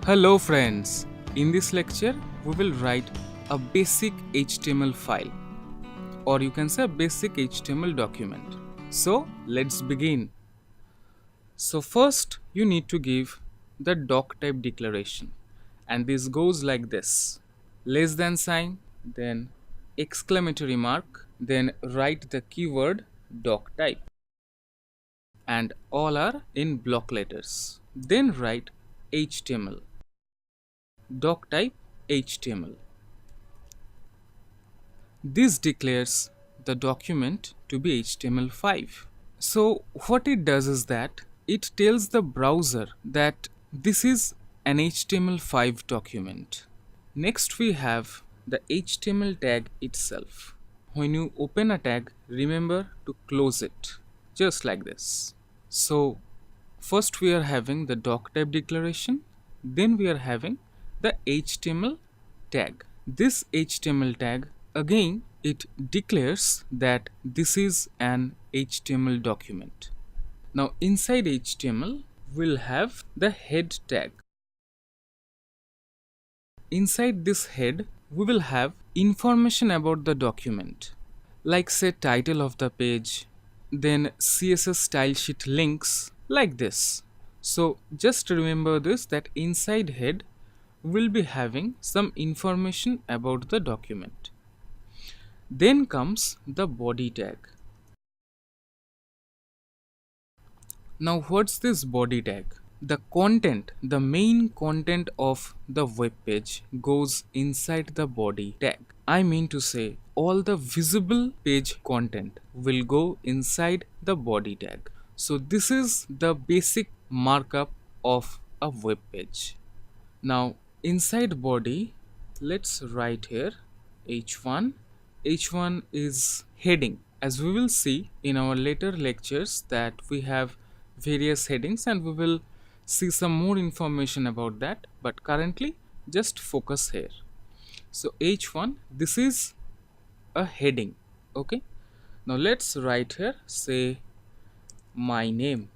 Hello friends, in this lecture we will write a basic HTML file, or you can say a basic HTML document. So let's begin. So first you need to give the doc type declaration, and this goes like this: less than sign, then exclamatory mark, then write the keyword doc type, and all are in block letters. Then write HTML, doc type HTML. This declares the document to be HTML5. So what it does is that it tells the browser that this is an HTML5 document. Next we have the HTML tag itself. When you open a tag, remember to close it, just like this. So first we are having the doc type declaration, then we are having the HTML tag. This HTML tag, again it declares that this is an HTML document. Now inside HTML we'll have the head tag. Inside this head we will have information about the document, like say title of the page, then CSS style sheet links, like this. So just remember this, that inside head will be having some information about the document. Then comes the body tag. Now what's this body tag? The content, the main content of the web page goes inside the body tag. I mean to say all the visible page content will go inside the body tag. So this is the basic markup of a web page. Now inside body, let's write here h1. h1 is heading. As we will see in our later lectures that we have various headings, and we will see some more information about that, but currently just focus here. So h1, this is a heading. Okay, now let's write here, say my name.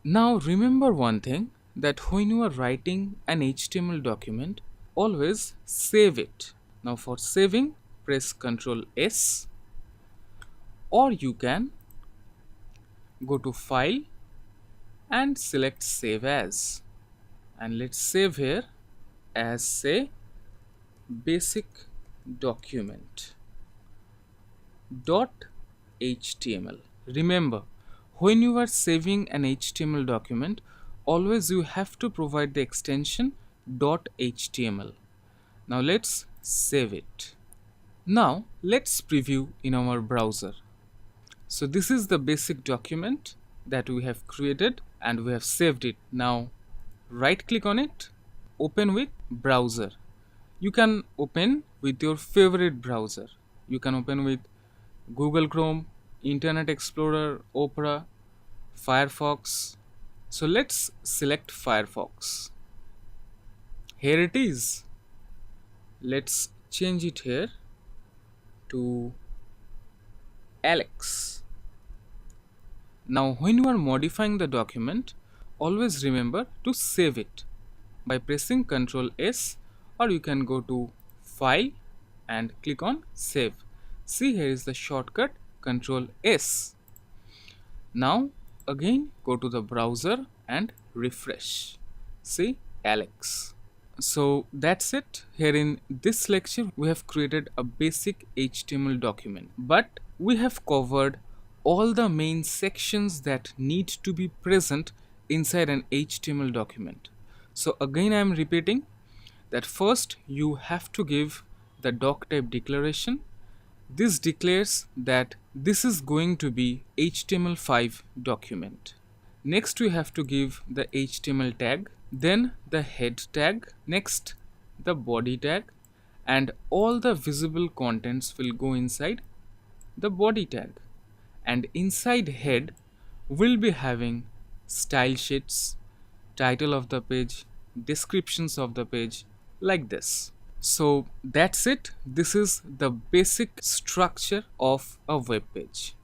Now remember one thing, that when you are writing an HTML document, always save it. Now for saving, press Ctrl S, or you can go to File and select Save As, and let's save here as say basic document .html. Remember, when you are saving an HTML document, always you have to provide the extension .html. Now let's save it. Now let's preview in our browser. So this is the basic document that we have created and we have saved it. Now right click on it, open with browser. You can open with your favorite browser. You can open with Google Chrome, Internet Explorer, Opera, Firefox. So let's select Firefox. Here it is. Let's change it here to Alex. Now when you are modifying the document, always remember to save it by pressing Ctrl S, or you can go to File and click on Save. See, here is the shortcut Ctrl S. Now again go to the browser and refresh. See, Alex. So that's it. Here in this lecture we have created a basic HTML document, but we have covered all the main sections that need to be present inside an HTML document. So again I am repeating that first you have to give the doc type declaration. This declares that this is going to be HTML5 document. Next we have to give the HTML tag, then the head tag, next the body tag, and all the visible contents will go inside the body tag. And inside head we'll be having style sheets, title of the page, descriptions of the page, like this. So that's it. This is the basic structure of a web page.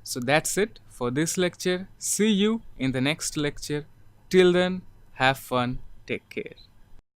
So that's it for this lecture. See you in the next lecture. Till then, have fun. Take care.